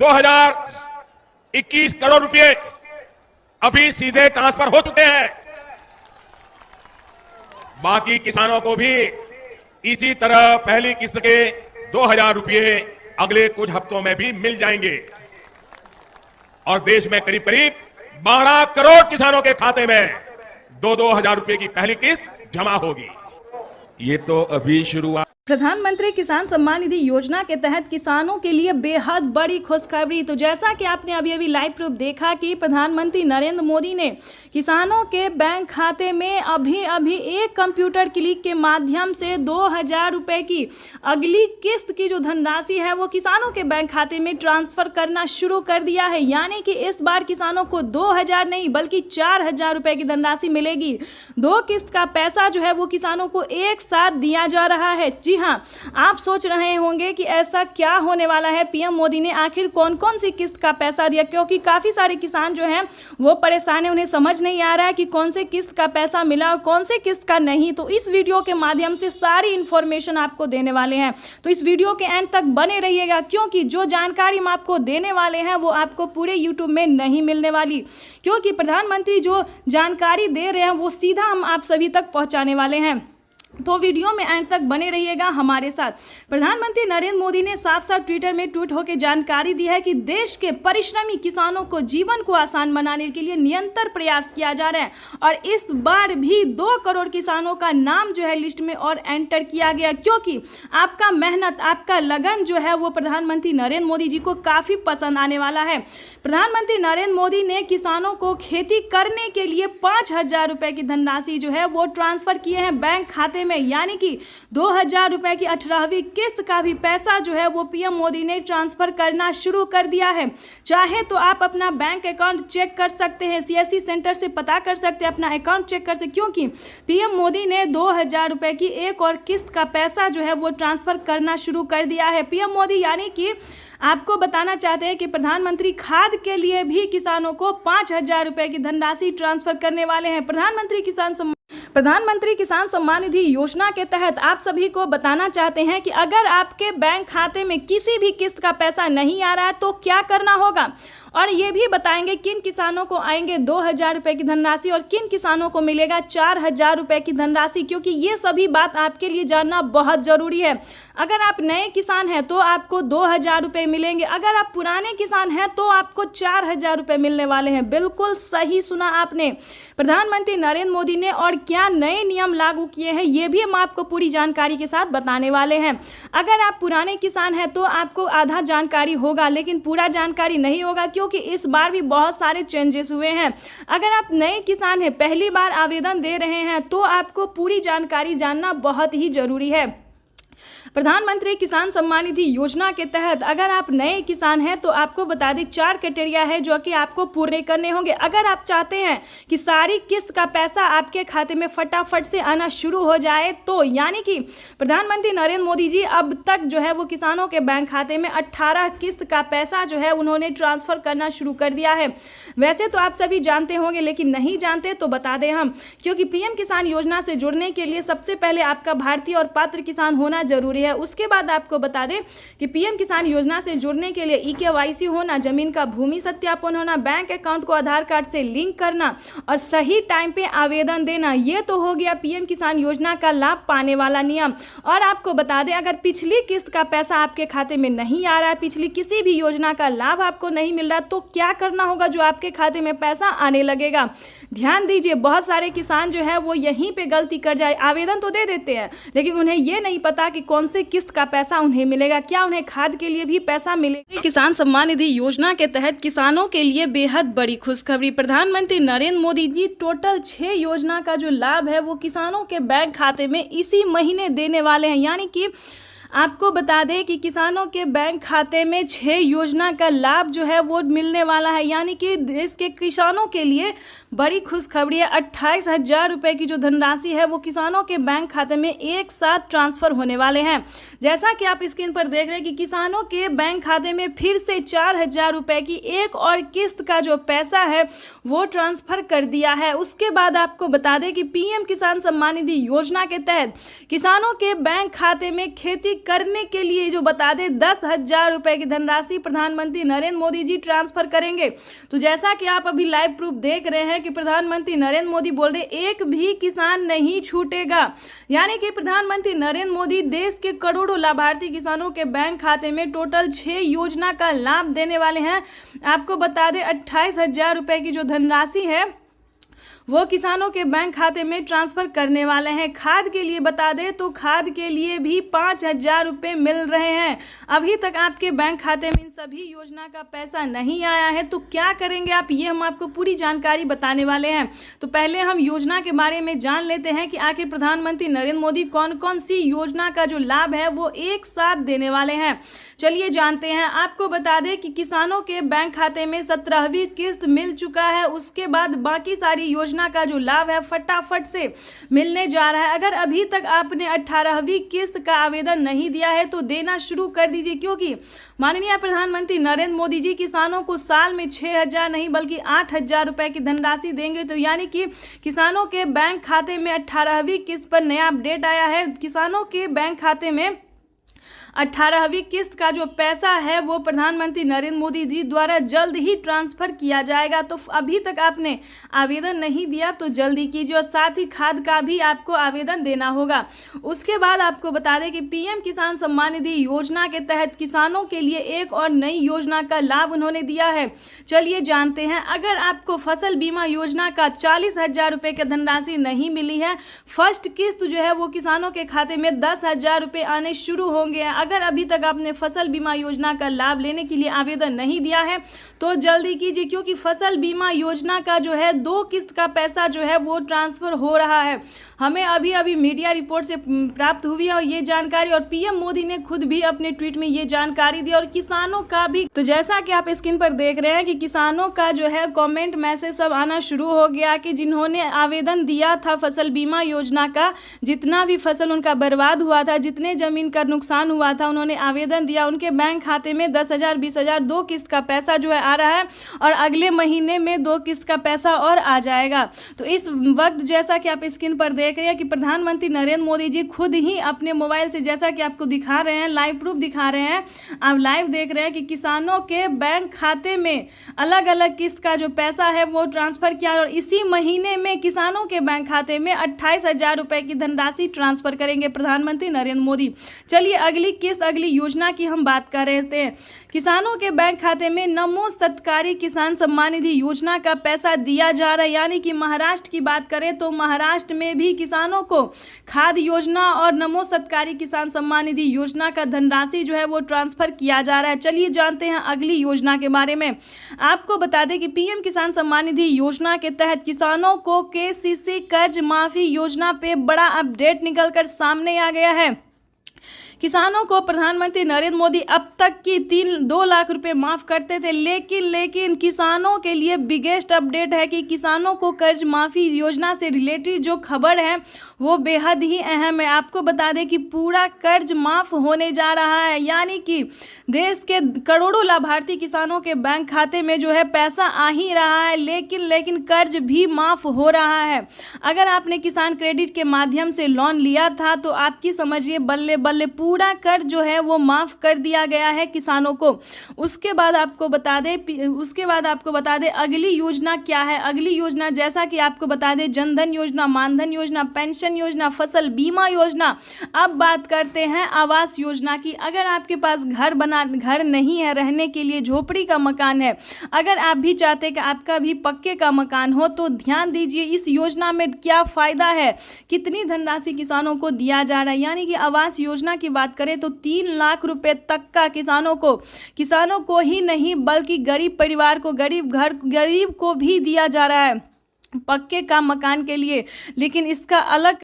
2021 करोड़ रुपए अभी सीधे ट्रांसफर हो चुके हैं। बाकी किसानों को भी इसी तरह पहली किस्त के 2000 रुपए अगले कुछ हफ्तों में भी मिल जाएंगे और देश में करीब करीब 12 करोड़ किसानों के खाते में 2-2 हजार रुपए की पहली किस्त जमा होगी। ये तो अभी शुरुआत। प्रधानमंत्री किसान सम्मान निधि योजना के तहत किसानों के लिए बेहद बड़ी खुशखबरी। तो जैसा कि आपने अभी लाइव प्रूफ देखा कि प्रधानमंत्री नरेंद्र मोदी ने किसानों के बैंक खाते में अभी एक कंप्यूटर क्लिक के माध्यम से 2000 रुपए की अगली किस्त की जो धनराशि है वो किसानों के बैंक खाते में ट्रांसफर करना शुरू कर दिया है। यानी कि इस बार किसानों को 2000 नहीं बल्कि 4000 रुपए की धनराशि मिलेगी। 2 किस्त का पैसा जो है वो किसानों को एक साथ दिया जा रहा है। जी हाँ, आप सोच रहे होंगे कि ऐसा क्या होने वाला है, पीएम मोदी ने आखिर कौन कौन सी किस्त का पैसा दिया, क्योंकि काफी सारे किसान जो हैं वो परेशान है, उन्हें समझ नहीं आ रहा है कि कौन से किस्त का पैसा मिला और कौन से किस्त का नहीं। तो इस वीडियो के माध्यम से सारी इंफॉर्मेशन आपको देने वाले हैं, तो इस वीडियो के एंड तक बने रहिएगा, क्योंकि जो जानकारी हम आपको देने वाले हैं वो आपको पूरे यूट्यूब में नहीं मिलने वाली, क्योंकि प्रधानमंत्री जो जानकारी दे रहे हैं वो सीधा हम आप सभी तक पहुंचाने वाले हैं। तो वीडियो में एंड तक बने रहिएगा हमारे साथ। प्रधानमंत्री नरेंद्र मोदी ने साफ साफ ट्विटर में ट्वीट होकर जानकारी दी है कि देश के परिश्रमी किसानों को जीवन को आसान बनाने के लिए निरंतर प्रयास किया जा रहा है और इस बार भी 2 करोड़ किसानों का नाम जो है लिस्ट में और एंटर किया गया, क्योंकि आपका मेहनत, आपका लगन जो है वो प्रधानमंत्री नरेंद्र मोदी जी को काफ़ी पसंद आने वाला है। प्रधानमंत्री नरेंद्र मोदी ने किसानों को खेती करने के लिए 5000 रुपये की धनराशि जो है वो ट्रांसफर किए हैं बैंक खाते में, यानी कि 2000 रुपए की 18वीं किस्त का भी पैसा जो है वो पीएम मोदी ने ट्रांसफर करना शुरू कर दिया है। चाहे तो आप अपना बैंक अकाउंट चेक कर सकते हैं, सीएससी सेंटर से पता कर सकते हैं, अपना अकाउंट चेक कर सकते हैं, क्योंकि पीएम मोदी ने 2000 रुपए की एक और किस्त का पैसा जो है वो ट्रांसफर करना शुरू कर दिया है। पीएम मोदी यानी कि आपको बताना चाहते हैं कि प्रधानमंत्री खाद के लिए भी किसानों को 5000 रुपए की धनराशि ट्रांसफर करने वाले हैं। प्रधानमंत्री किसान सम्मान निधि योजना के तहत आप सभी को बताना चाहते हैं कि अगर आपके बैंक खाते में किसी भी किस्त का पैसा नहीं आ रहा है तो क्या करना होगा, और ये भी बताएंगे किन किसानों को आएंगे 2000 रुपए की धनराशि और किन किसानों को मिलेगा 4000 रुपए की धनराशि, क्योंकि ये सभी बात आपके लिए जानना बहुत जरूरी है। अगर आप नए किसान हैं तो आपको 2000 रुपए मिलेंगे, अगर आप पुराने किसान हैं तो आपको 4000 रुपए मिलने वाले हैं। बिल्कुल सही सुना आपने। प्रधानमंत्री नरेंद्र मोदी ने और क्या नए नियम लागू किए हैं ये भी हम आपको पूरी जानकारी के साथ बताने वाले हैं। अगर आप पुराने किसान हैं तो आपको आधा जानकारी होगा, लेकिन पूरा जानकारी नहीं होगा, क्योंकि इस बार भी बहुत सारे चेंजेस हुए हैं। अगर आप नए किसान हैं, पहली बार आवेदन दे रहे हैं, तो आपको पूरी जानकारी जानना बहुत ही जरूरी है। प्रधानमंत्री किसान सम्मान निधि योजना के तहत अगर आप नए किसान हैं तो आपको बता दें 4 क्राइटेरिया है जो कि आपको पूरे करने होंगे। अगर आप चाहते हैं कि सारी किस्त का पैसा आपके खाते में फटाफट से आना शुरू हो जाए, तो यानी कि प्रधानमंत्री नरेंद्र मोदी जी अब तक जो है वो किसानों के बैंक खाते में 18 किस्त का पैसा जो है उन्होंने ट्रांसफर करना शुरू कर दिया है। वैसे तो आप सभी जानते होंगे, लेकिन नहीं जानते तो बता दें हम, क्योंकि पीएम किसान योजना से जुड़ने के लिए सबसे पहले आपका भारतीय और पात्र किसान होना जरूरी है। उसके बाद आपको बता दें कि पीएम किसान योजना से जुड़ने के लिए ई-केवाईसी होना, जमीन का भूमि सत्यापन होना, बैंक अकाउंट को आधार कार्ड से लिंक करना और सही टाइम पे आवेदन देना, ये तो हो गया पीएम किसान योजना का लाभ पाने वाला नियम। और आपको बता दें अगर पिछली किस्त का पैसा आपके खाते में नहीं आ रहा है, पिछली किसी भी योजना का लाभ आपको नहीं मिल रहा, तो क्या करना होगा जो आपके खाते में पैसा आने लगेगा। ध्यान दीजिए, बहुत सारे किसान जो है वो यहीं पे गलती कर जाए, आवेदन तो दे देते हैं लेकिन उन्हें ये नहीं पता कि कौन से किस्त का पैसा उन्हें मिलेगा, क्या उन्हें खाद के लिए भी पैसा मिलेगा। किसान सम्मान निधि योजना के तहत किसानों के लिए बेहद बड़ी खुशखबरी। प्रधानमंत्री नरेंद्र मोदी जी टोटल 6 योजना का जो लाभ है वो किसानों के बैंक खाते में इसी महीने देने वाले हैं। यानी कि आपको बता दें कि किसानों के बैंक खाते में 6 योजना का लाभ जो है वो मिलने वाला है। यानी कि देश के किसानों के लिए बड़ी खुशखबरी है। 28,000 रुपये की जो धनराशि है वो किसानों के बैंक खाते में एक साथ ट्रांसफर होने वाले हैं। जैसा कि आप स्क्रीन पर देख रहे हैं कि किसानों के बैंक खाते में फिर से 4,000 रुपये की एक और किस्त का जो पैसा है वो ट्रांसफर कर दिया है। उसके बाद आपको बता दें कि पीएम किसान सम्मान निधि योजना के तहत किसानों के बैंक खाते में खेती करने के लिए जो बता दें 10,000 रुपये की धनराशि प्रधानमंत्री नरेंद्र मोदी जी ट्रांसफर करेंगे। तो जैसा कि आप अभी लाइव प्रूफ देख रहे हैं कि प्रधानमंत्री नरेंद्र मोदी बोल रहे एक भी किसान नहीं छूटेगा, यानी कि प्रधानमंत्री नरेंद्र मोदी देश के करोड़ों लाभार्थी किसानों के बैंक खाते में टोटल 6 योजना का लाभ देने वाले हैं। आपको बता दें 28,000 रुपये की जो धनराशि है वो किसानों के बैंक खाते में ट्रांसफर करने वाले हैं। खाद के लिए बता दें तो खाद के लिए भी 5,000 रुपये मिल रहे हैं। अभी तक आपके बैंक खाते में इन सभी योजना का पैसा नहीं आया है, तो क्या करेंगे आप, ये हम आपको पूरी जानकारी बताने वाले हैं। तो पहले हम योजना के बारे में जान लेते हैं कि आखिर प्रधानमंत्री नरेंद्र मोदी कौन कौन सी योजना का जो लाभ है वो एक साथ देने वाले हैं। चलिए जानते हैं। आपको बता दें कि किसानों के बैंक खाते में 17वीं किस्त मिल चुका है। उसके बाद बाकी सारी योजना का जो लाभ है फटाफट से मिलने जा रहा है। अगर अभी तक आपने 18वीं किस्त का आवेदन नहीं दिया है तो देना शुरू कर दीजिए, क्योंकि माननीय प्रधानमंत्री नरेंद्र मोदी जी किसानों को साल में 6,000 नहीं बल्कि 8,000 रुपए की धनराशि देंगे। तो यानी कि किसानों के बैंक खाते में 18वीं किस्त पर नया अपडेट आया है। किसानों के बैंक खाते में 18वीं किस्त का जो पैसा है वो प्रधानमंत्री नरेंद्र मोदी जी द्वारा जल्द ही ट्रांसफर किया जाएगा। तो अभी तक आपने आवेदन नहीं दिया तो जल्दी कीजिए, और साथ ही खाद का भी आपको आवेदन देना होगा। उसके बाद आपको बता दें कि पीएम किसान सम्मान निधि योजना के तहत किसानों के लिए एक और नई योजना का लाभ उन्होंने दिया है। चलिए जानते हैं। अगर आपको फसल बीमा योजना का 40,000 रुपये की धनराशि नहीं मिली है, फर्स्ट किस्त जो है वो किसानों के खाते में 10,000 रुपये आने शुरू होंगे। अगर अभी तक आपने फसल बीमा योजना का लाभ लेने के लिए आवेदन नहीं दिया है तो जल्दी कीजिए, क्योंकि फसल बीमा योजना का जो है 2 किस्त का पैसा जो है वो ट्रांसफर हो रहा है। हमें अभी अभी मीडिया रिपोर्ट से प्राप्त हुई है और ये जानकारी, और पीएम मोदी ने खुद भी अपने ट्वीट में ये जानकारी दी, और किसानों का भी। तो जैसा कि आप स्क्रीन पर देख रहे हैं कि किसानों का जो है कमेंट मैसेज सब आना शुरू हो गया कि जिन्होंने आवेदन दिया था फसल बीमा योजना का, जितना भी फसल उनका बर्बाद हुआ था, जितने जमीन का नुकसान हुआ था, उन्होंने आवेदन दिया, उनके बैंक खाते में 10,000 20,000 2 किस्त का पैसा जो है आ रहा है, और अगले महीने में 2 किस्त का पैसा और आ जाएगा। तो इस वक्त जैसा कि आप स्क्रीन पर देख रहे हैं कि प्रधानमंत्री नरेंद्र मोदी जी खुद ही अपने मोबाइल से, जैसा कि आपको दिखा रहे हैं, लाइव प्रूफ दिखा रहे हैं, आप लाइव देख रहे हैं कि किसानों के बैंक खाते में अलग अलग किस्त का जो पैसा है वो ट्रांसफर किया, और इसी महीने में किसानों के बैंक खाते में 28,000 रुपये की धनराशि ट्रांसफर करेंगे प्रधानमंत्री नरेंद्र मोदी। चलिए अगली किस्त, अगली योजना की हम बात कर रहे थे। किसानों के बैंक खाते में नमो सत्कारी किसान सम्मान निधि योजना का पैसा दिया जा रहा है। यानी कि महाराष्ट्र की बात करें तो महाराष्ट्र में भी किसानों को खाद योजना और नमो सत्कारी किसान सम्मान निधि योजना का धनराशि जो है वो ट्रांसफर किया जा रहा है। चलिए जानते हैं अगली योजना के बारे में। आपको बता दें कि पीएम किसान सम्मान निधि योजना के तहत किसानों को केसीसी कर्ज माफी योजना पे बड़ा अपडेट निकलकर सामने आ गया है। किसानों को प्रधानमंत्री नरेंद्र मोदी अब तक की 2 लाख रुपए माफ करते थे, लेकिन किसानों के लिए बिगेस्ट अपडेट है कि किसानों को कर्ज माफी योजना से रिलेटेड जो खबर है वो बेहद ही अहम है। आपको बता दें कि पूरा कर्ज माफ होने जा रहा है, यानी कि देश के करोड़ों लाभार्थी किसानों के बैंक खाते में जो है पैसा आ ही रहा है, लेकिन कर्ज भी माफ हो रहा है। अगर आपने किसान क्रेडिट के माध्यम से लोन लिया था तो आपकी समझिए बल्ले बल्ले पूरा कर्ज जो है वो माफ कर दिया गया है किसानों को। उसके बाद आपको बता दें अगली योजना क्या है। अगली योजना जैसा कि आपको बता दें जनधन योजना, मानधन योजना, पेंशन योजना, फसल बीमा योजना। अब बात करते हैं आवास योजना की। अगर आपके पास घर नहीं है रहने के लिए, झोपड़ी का मकान है, अगर आप भी चाहते हैं कि आपका भी पक्के का मकान हो तो ध्यान दीजिए इस योजना में क्या फायदा है, कितनी धनराशि किसानों को दिया जा रहा है। यानी कि आवास योजना की बात करें तो 3 लाख रुपए तक का किसानों को ही नहीं बल्कि गरीब परिवार को, गरीब को भी दिया जा रहा है पक्के का मकान के लिए। लेकिन इसका अलग